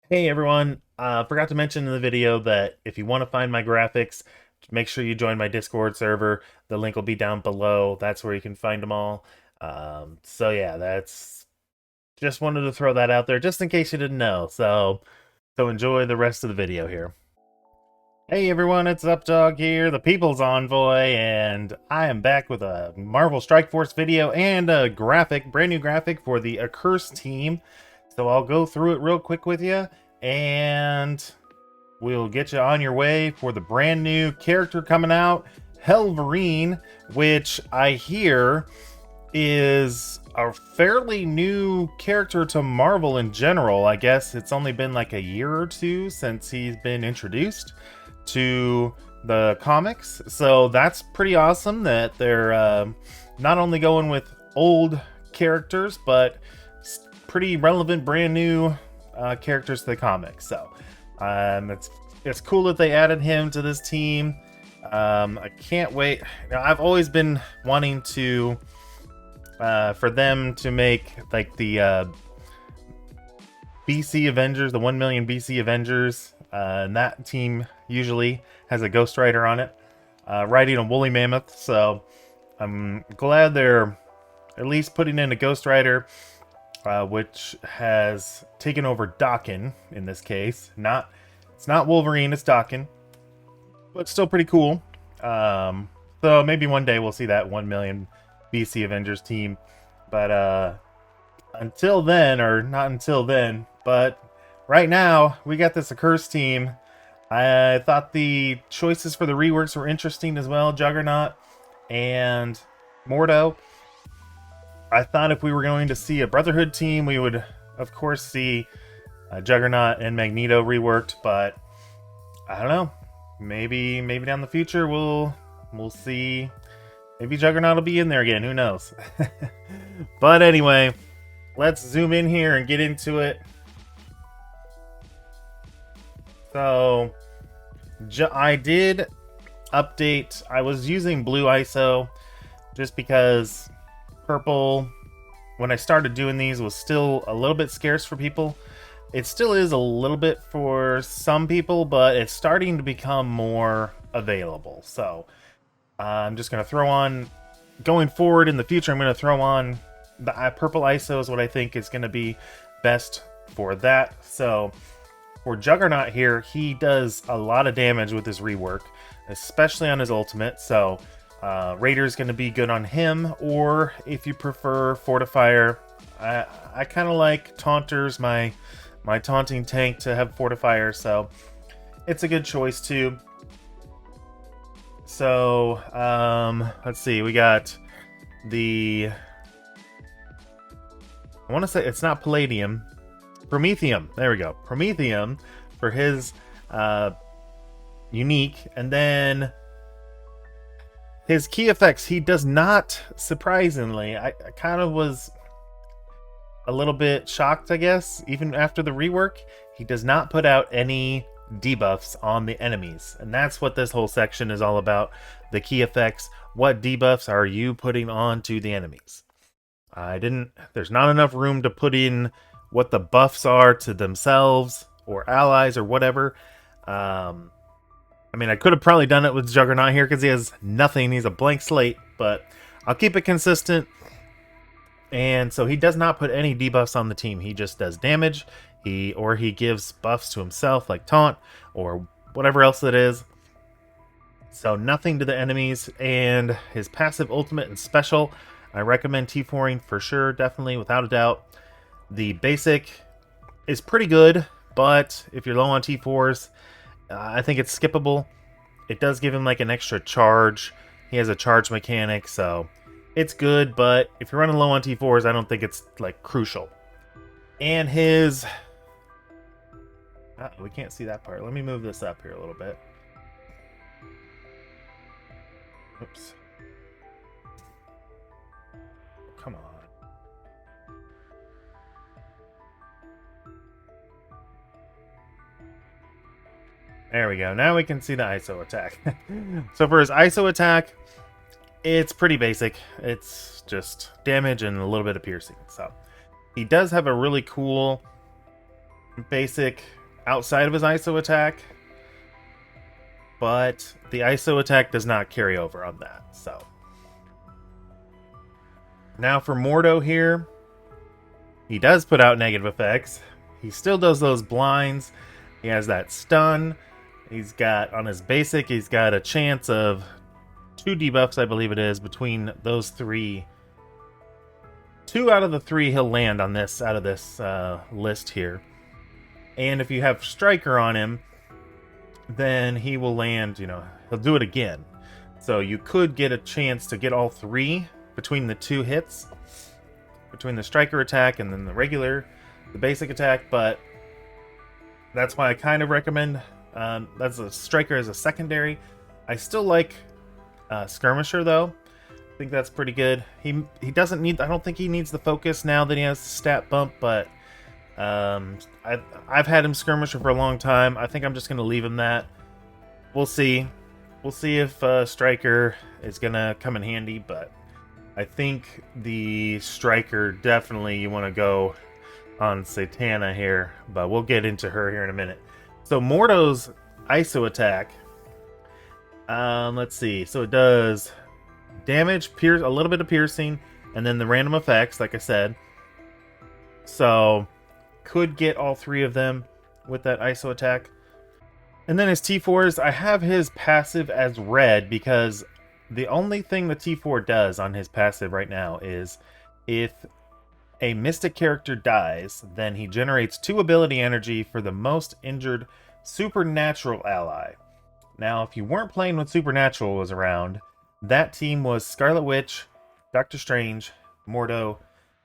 Hey everyone, forgot to mention in the video that if you want to find my graphics, make sure you join my Discord server. The link will be down below. That's where you can find them all. So yeah, that's just wanted to throw that out there just in case you didn't know. So enjoy the rest of the video here. Hey everyone, it's Updog here, the People's Envoy, and I am back with a Marvel Strike Force video and a brand new graphic for the Accursed team. So I'll go through it real quick with you, and we'll get you on your way for the brand new character coming out, Helverine, which I hear is a fairly new character to Marvel in general. I guess it's only been like a year or two since he's been introduced to the comics. So that's pretty awesome that they're not only going with old characters, but pretty relevant, brand new characters to the comics. So it's cool that they added him to this team. I can't wait. Now, I've always been wanting to for them to make like the BC Avengers, the 1 million BC Avengers, and that team usually has a Ghost Rider on it, riding a woolly mammoth. So I'm glad they're at least putting in a Ghost Rider, which has taken over Daken in this case. It's not Wolverine, it's Daken, but still pretty cool. So maybe one day we'll see that 1 million BC Avengers team. But until then, or not until then, but right now we got this Accursed team. I thought the choices for the reworks were interesting as well. Juggernaut and Mordo. I thought if we were going to see a Brotherhood team, we would, of course, see Juggernaut and Magneto reworked. But I don't know. Maybe down the future we'll see. Maybe Juggernaut will be in there again. Who knows? But anyway, let's zoom in here and get into it. So I did update. I was using blue ISO just because purple, when I started doing these, was still a little bit scarce for people. It still is a little bit for some people, but it's starting to become more available. So I'm just going to throw on, going forward in the future, I'm going to throw on the purple ISO is what I think is going to be best for that. So for Juggernaut here, he does a lot of damage with his rework, especially on his ultimate. So Raider's going to be good on him, or if you prefer Fortifier, I kind of like Taunters, my taunting tank, to have Fortifier, so it's a good choice too. So let's see, we got the, I want to say it's not Palladium, Promethium. There we go, Promethium for his unique, and then his key effects, he does not, surprisingly, I kind of was a little bit shocked, I guess, even after the rework, he does not put out any debuffs on the enemies. And that's what this whole section is all about, the key effects. What debuffs are you putting on to the enemies? There's not enough room to put in what the buffs are to themselves or allies or whatever. I mean, I could have probably done it with Juggernaut here because he has nothing. He's a blank slate, but I'll keep it consistent. And so he does not put any debuffs on the team. He just does damage. He gives buffs to himself, like taunt or whatever else it is. So nothing to the enemies. And his passive, ultimate, and special, I recommend T4ing for sure, definitely, without a doubt. The basic is pretty good, but if you're low on T4s, I think it's skippable. It does give him like an extra charge. He has a charge mechanic, so it's good, but if you're running low on T4s, I don't think it's like crucial. And his, we can't see that part. Let me move this up here a little bit. Oops. Come on. There we go. Now we can see the ISO attack. So for his ISO attack, it's pretty basic. It's just damage and a little bit of piercing. So he does have a really cool basic outside of his ISO attack, but the ISO attack does not carry over on that. So now for Mordo here, he does put out negative effects. He still does those blinds. He has that stun. He's got, on his basic, he's got a chance of 2 debuffs, I believe it is, between those 3. 2 out of the 3 he'll land on this, out of this list here. And if you have Striker on him, then he will land, he'll do it again. So you could get a chance to get all 3 between the 2 hits, between the Striker attack and then the basic attack, but that's why I kind of recommend that's a Striker as a secondary. I still like Skirmisher though. I think that's pretty good. He doesn't need, I don't think he needs the focus now that he has the stat bump, but I've had him Skirmisher for a long time. I think I'm just going to leave him that. We'll see. We'll see if Striker is going to come in handy, but I think the Striker, definitely you want to go on Satana here, but we'll get into her here in a minute. So Mordo's ISO attack, let's see. So it does damage, a little bit of piercing, and then the random effects, like I said. So could get all 3 of them with that ISO attack. And then his T4s, I have his passive as red because the only thing the T4 does on his passive right now is if a mystic character dies, then he generates 2 ability energy for the most injured supernatural ally. Now, if you weren't playing when Supernatural was around, that team was Scarlet Witch, Doctor Strange, Mordo,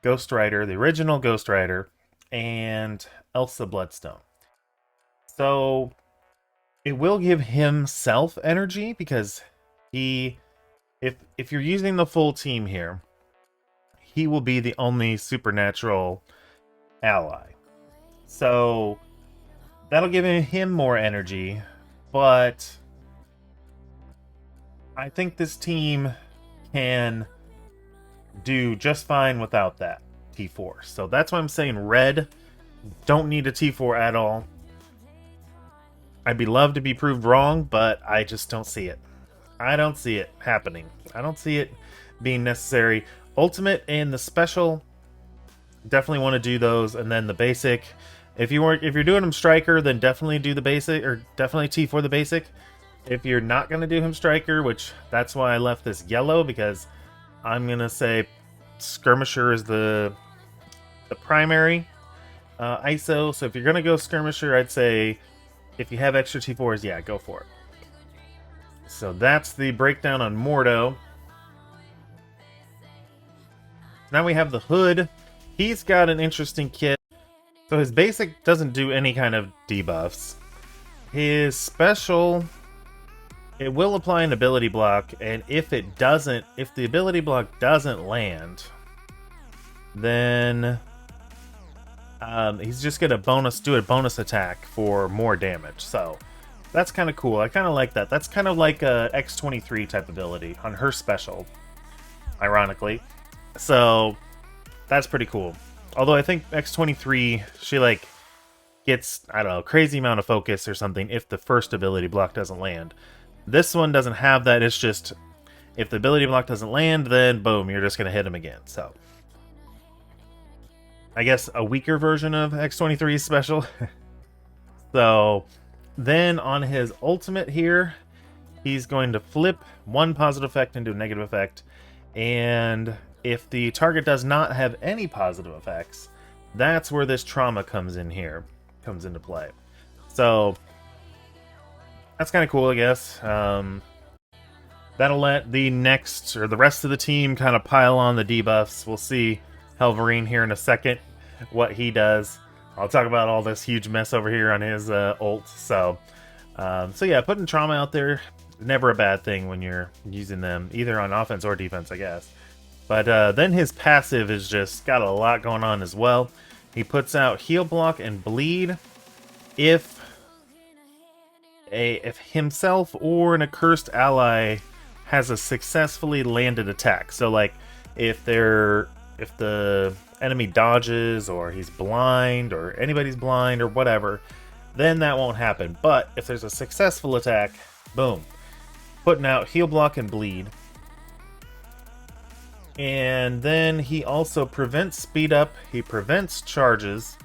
Ghost Rider, the original Ghost Rider, and Elsa Bloodstone. So it will give himself energy because if you're using the full team here, he will be the only supernatural ally. So that'll give him more energy, but I think this team can do just fine without that T4. So that's why I'm saying red. Don't need a T4 at all. I'd be loved to be proved wrong, but I just don't see it. I don't see it happening. I don't see it being necessary. Ultimate and the special, definitely want to do those, and then the basic. If you're doing him Striker, then definitely do the basic, or definitely T4 the basic. If you're not going to do him Striker, which that's why I left this yellow, because I'm going to say Skirmisher is the primary ISO. So if you're going to go Skirmisher, I'd say if you have extra T4s, yeah, go for it. So that's the breakdown on Mordo. Now we have the Hood. He's got an interesting kit. So his basic doesn't do any kind of debuffs. His special, it will apply an ability block, and if the ability block doesn't land, then he's just gonna do a bonus attack for more damage. So that's kind of cool. I kind of like that. That's kind of like a X-23 type ability on her special, ironically. So that's pretty cool. Although I think X-23, she gets, I don't know, crazy amount of focus or something if the first ability block doesn't land. This one doesn't have that. It's just if the ability block doesn't land, then boom, you're just going to hit him again. So I guess a weaker version of X-23's special. So then on his ultimate here, he's going to flip one positive effect into a negative effect. And if the target does not have any positive effects, that's where this trauma comes into play. So that's kind of cool, I guess. That'll let the rest of the team kind of pile on the debuffs. We'll see Helverine here in a second, what he does. I'll talk about all this huge mess over here on his ult. So yeah, putting trauma out there, never a bad thing when you're using them, either on offense or defense, I guess. But then his passive is just got a lot going on as well. He puts out heal block and bleed if himself or an accursed ally has a successfully landed attack. So like if the enemy dodges or he's blind or anybody's blind or whatever, then that won't happen. But if there's a successful attack, boom, putting out heal, block, and bleed. And then he also prevents speed up, he prevents charges,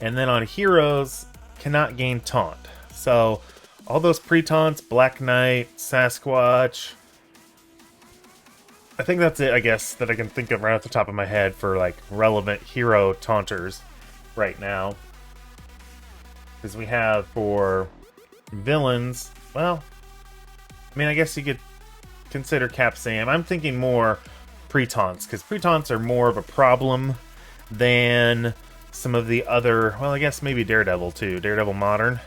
and then on heroes, cannot gain taunt. So all those pre-taunts, Black Knight, Sasquatch, I think that's it, I guess, that I can think of right off the top of my head for like relevant hero taunters right now. Because we have for villains, well, I mean, I guess you could consider Cap Sam. I'm thinking more pre-taunts, because pre-taunts are more of a problem than some of the other, well, I guess maybe Daredevil too, Daredevil Modern.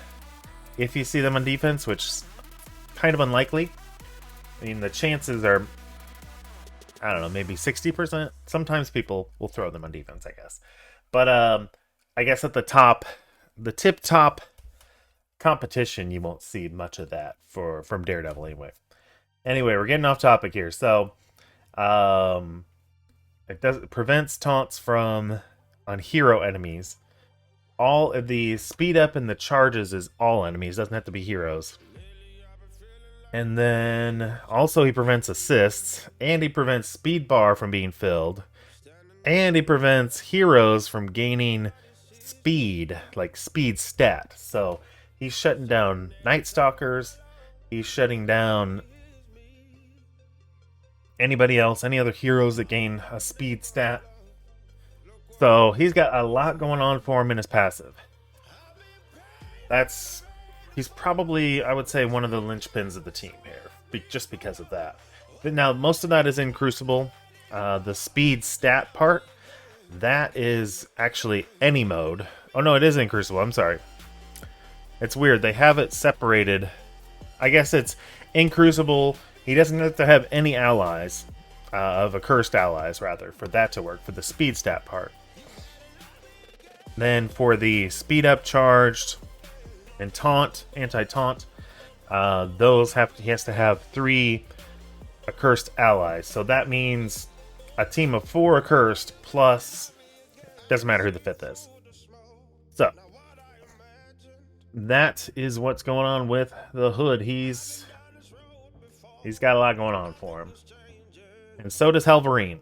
If you see them on defense, which is kind of unlikely. I mean, the chances are, I don't know, maybe 60%. Sometimes people will throw them on defense, I guess. But I guess at the top, the tip-top competition, you won't see much of that from Daredevil anyway. Anyway, we're getting off topic here. So, it prevents taunts on hero enemies. All of the speed up and the charges is all enemies, doesn't have to be heroes. And then also he prevents assists, and he prevents speed bar from being filled, and he prevents heroes from gaining speed, like speed stat. So he's shutting down Night Stalkers, he's shutting down anybody else, any other heroes that gain a speed stat. So he's got a lot going on for him in his passive. He's probably, I would say, one of the linchpins of the team here, just because of that. But now, most of that is in Crucible. The speed stat part, that is actually any mode. Oh no, it is in Crucible, I'm sorry. It's weird, they have it separated. I guess it's in Crucible, he doesn't have to have any allies, of Accursed allies, rather, for that to work, for the speed stat part. Then for the speed up charged and taunt, anti-taunt, he has to have 3 Accursed allies. So that means a team of 4 Accursed plus, doesn't matter who the 5th is. So that is what's going on with the Hood. He's got a lot going on for him. And so does Helverine.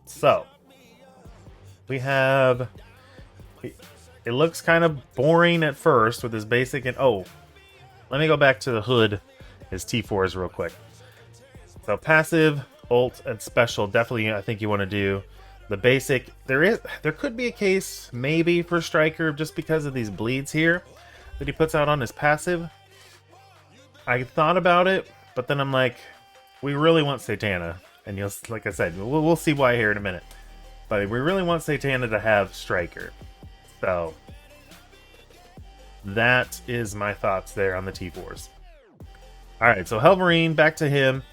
So we have, it looks kind of boring at first with his basic, and oh, let me go back to the Hood, his T4s real quick. So passive, ult, and special, definitely I think you want to do. The basic, there could be a case maybe for Striker just because of these bleeds here that he puts out on his passive. I thought about it, but then I'm like, we really want Satana, and you'll, like I said, we'll see why here in a minute. But we really want Satana to have Striker. So that is my thoughts there on the T4s. Alright, so Helverine, back to him.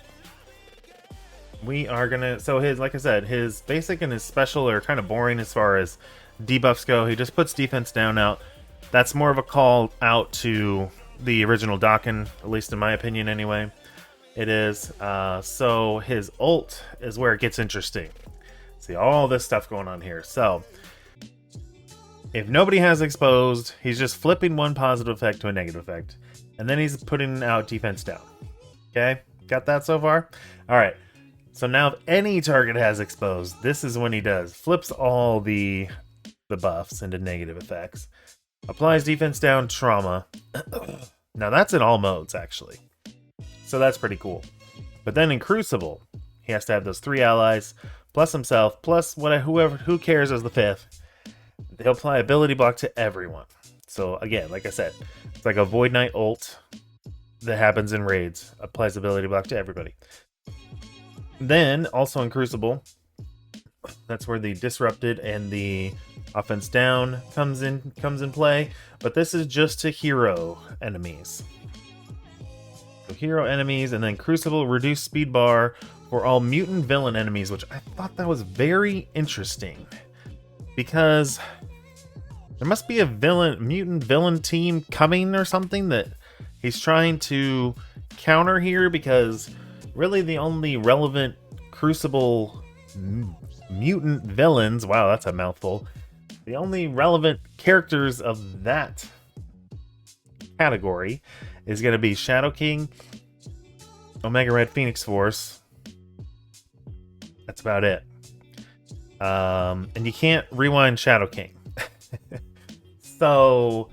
We are gonna, so his, like I said, his basic and his special are kind of boring as far as debuffs go. He just puts defense down out. That's more of a call out to the original Dakin, at least in my opinion anyway. It is. So his ult is where it gets interesting. See all this stuff going on here. So if nobody has exposed, he's just flipping one positive effect to a negative effect. And then he's putting out defense down. Okay? Got that so far? Alright. So now if any target has exposed, this is when he does. Flips all the buffs into negative effects. Applies defense down, trauma. Now that's in all modes, actually. So that's pretty cool. But then in Crucible, he has to have those 3 allies, plus himself, plus who cares as the 5th. He'll apply ability block to everyone. So again, like I said, it's like a Void Knight ult that happens in raids. Applies ability block to everybody. Then, also in Crucible, that's where the Disrupted and the Offense Down comes in play. But this is just to hero enemies. So hero enemies, and then Crucible reduce speed bar for all mutant villain enemies, which I thought that was very interesting. Because there must be a mutant villain team coming or something that he's trying to counter here, because really the only relevant Crucible mutant villains. Wow, that's a mouthful. The only relevant characters of that category is going to be Shadow King, Omega Red Phoenix Force. That's about it. And you can't rewind Shadow King. So,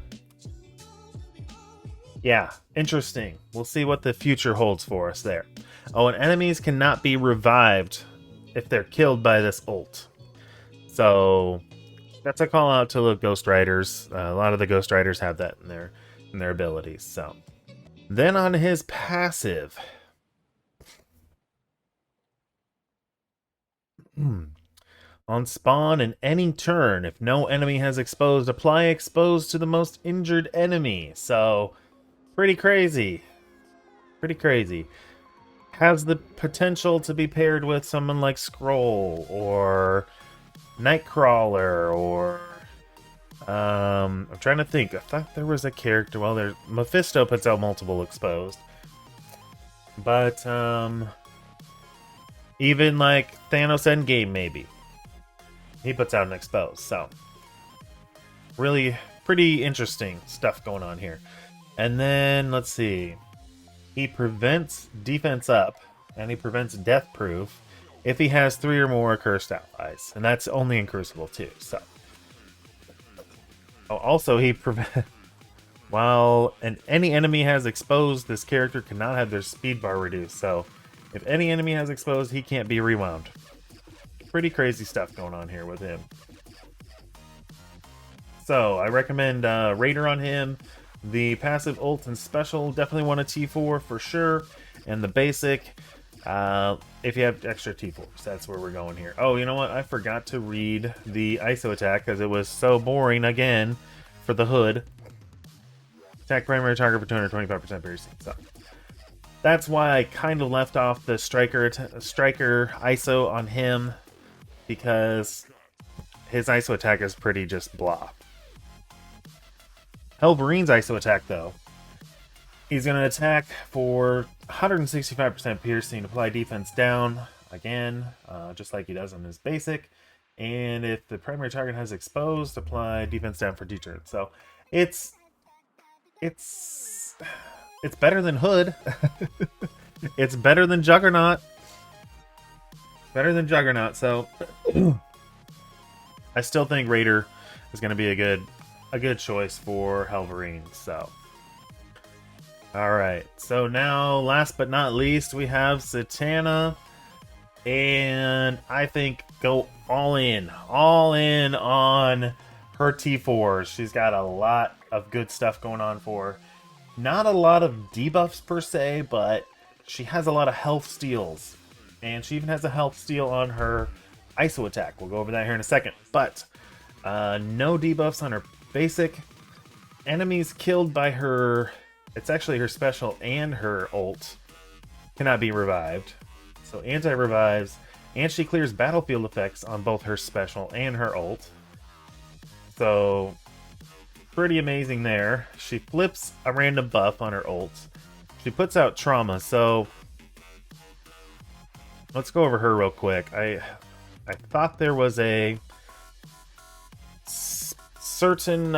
yeah, interesting. We'll see what the future holds for us there. Oh, and enemies cannot be revived if they're killed by this ult. So, that's a call out to the Ghost Riders. A lot of the Ghost Riders have that in their abilities. So, then on his passive. On spawn in any turn, if no enemy has exposed, apply expose to the most injured enemy. So, pretty crazy. Pretty crazy. Has the potential to be paired with someone like Scroll or Nightcrawler or I'm trying to think. I thought there was a character. Well, there's Mephisto puts out multiple exposed, but even like Thanos Endgame maybe he puts out an exposed. So really pretty interesting stuff going on here. And then let's see. He prevents defense up, and he prevents death proof if he has 3 or more accursed allies, and that's only in Crucible too. So, also he prevents while any enemy has exposed, this character cannot have their speed bar reduced. So, if any enemy has exposed, he can't be rewound. Pretty crazy stuff going on here with him. So, I recommend Raider on him. The passive ult and special definitely want a T4 for sure. And the basic, if you have extra T4s, that's where we're going here. Oh, you know what? I forgot to read the ISO attack because it was so boring again for the hood. Attack primary target for 225% piercing. So that's why I kind of left off the striker ISO on him, because his ISO attack is pretty just blah. Hellverine's ISO attack, though. He's going to attack for 165% piercing, apply defense down, again, just like he does on his basic. And if the primary target has exposed, apply defense down for D-turn. So, it's better than Hood. It's better than Juggernaut. Better than Juggernaut, so I still think Raider is going to be a good choice for Hellverine. So, all right. So now, last but not least, we have Zatanna, and I think go all in on her T4s. She's got a lot of good stuff going on for her. Not a lot of debuffs per se, but she has a lot of health steals, and she even has a health steal on her ISO attack. We'll go over that here in a second. But no debuffs on her basic. Enemies killed by her, it's actually her special and her ult, cannot be revived. So anti-revives, and she clears battlefield effects on both her special and her ult. So pretty amazing there. She flips a random buff on her ult. She puts out trauma. So let's go over her real quick. I thought there was a certain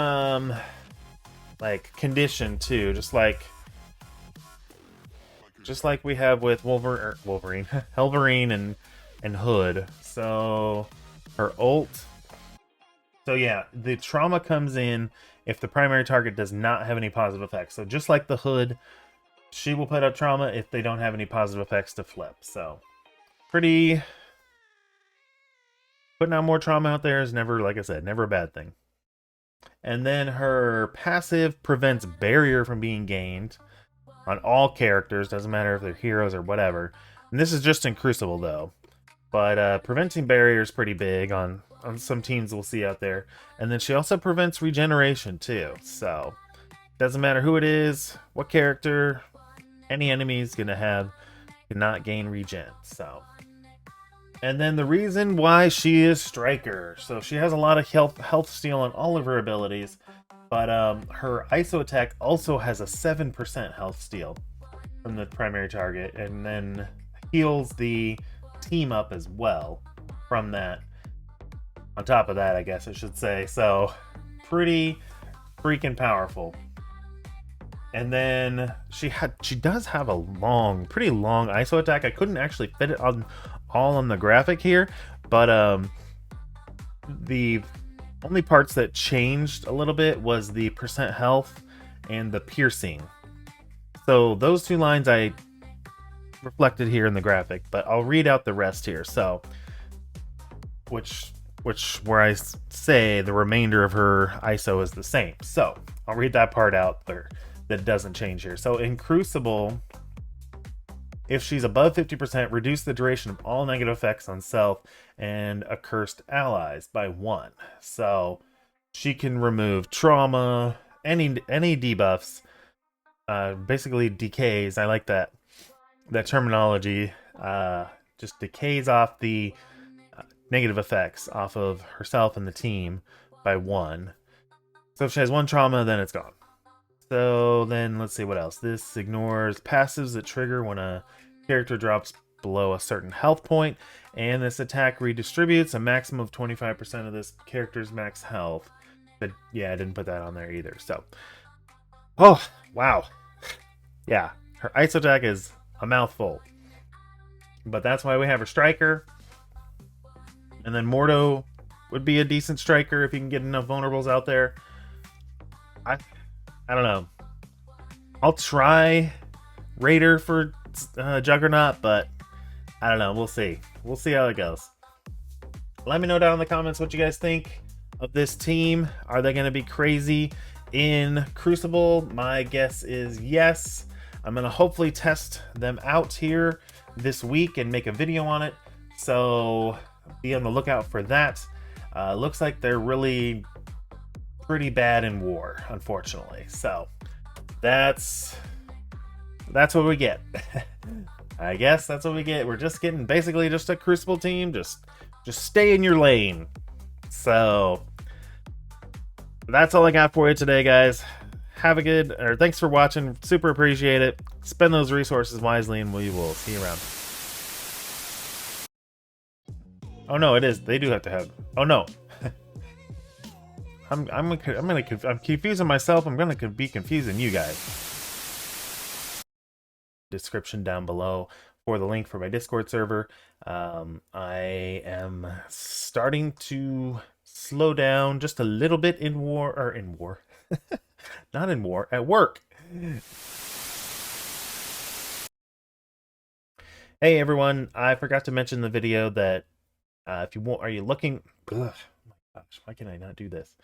like condition too, just like we have with Wolverine, Hellverine and Hood. So her ult. So yeah, the trauma comes in if the primary target does not have any positive effects. So just like the Hood, she will put out trauma if they don't have any positive effects to flip. So pretty, putting out more trauma out there is never, like I said, never a bad thing. And then her passive prevents barrier from being gained on all characters. Doesn't matter if they're heroes or whatever. And this is just in Crucible though. But preventing barrier is pretty big on some teams we'll see out there. And then she also prevents regeneration too. So doesn't matter who it is, what character, any enemy is going to cannot gain regen. So, and then the reason why she is Striker. So she has a lot of health steal on all of her abilities. But her ISO attack also has a 7% health steal from the primary target. And then heals the team up as well. from that. On top of that, I guess I should say. So, pretty freaking powerful. And then she does have a pretty long ISO attack. I couldn't actually fit it on all on the graphic here, but the only parts that changed a little bit was the percent health and the piercing. So those two lines I reflected here in the graphic, but I'll read out the rest here. So, where I say the remainder of her ISO is the same. So I'll read that part out there that doesn't change here. So in Crucible, if she's above 50%, reduce the duration of all negative effects on self and accursed allies by 1. So she can remove trauma, any debuffs, basically decays. I like that terminology. Just decays off the negative effects off of herself and the team by 1. So if she has 1 trauma, then it's gone. So then let's see what else. This ignores passives that trigger when a character drops below a certain health point, and this attack redistributes a maximum of 25% of this character's max health. But yeah, I didn't put that on there either. So, oh wow, yeah, her ice attack is a mouthful. But that's why we have her striker. And then Mordo would be a decent striker if you can get enough vulnerables out there. I don't know. I'll try Raider for Juggernaut, but I don't know. We'll see. We'll see how it goes. Let me know down in the comments what you guys think of this team. Are they going to be crazy in Crucible? My guess is yes. I'm going to hopefully test them out here this week and make a video on it. So be on the lookout for that. Looks like they're really pretty bad in war, unfortunately. So that's what we get. I guess that's what we get. We're just getting basically just a Crucible team. Just stay in your lane. So that's all I got for you today, guys. Thanks for watching. Super appreciate it. Spend those resources wisely, and we will see you around. Oh no, it is. They do have to have. Oh no. I'm confusing myself. I'm gonna be confusing you guys. Description down below for the link for my Discord server. I am starting to slow down just a little bit in war, not in war, at work. Hey everyone, I forgot to mention in the video that if you want, are you looking? Ugh, oh my gosh, why can I not do this?